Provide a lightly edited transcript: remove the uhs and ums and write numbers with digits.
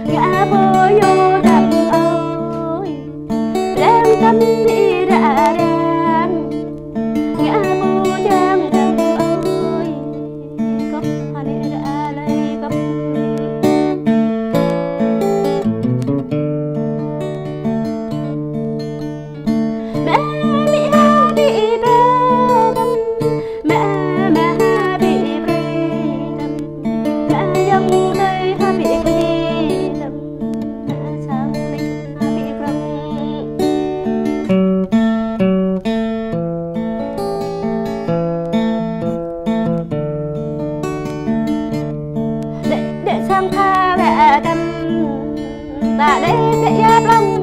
ngã vô vô đầm ơi đem tâm đi đã đem ngã vô đem đầm ơi cấp hane đã lấy cấp mẹ bị ha bị bê đâm mẹ ha bị bê đâm mẹ dâng đây ha bị bê đâm mẹ sang đây ha bị răng để sang tha mẹ đâm ta để giáp lòng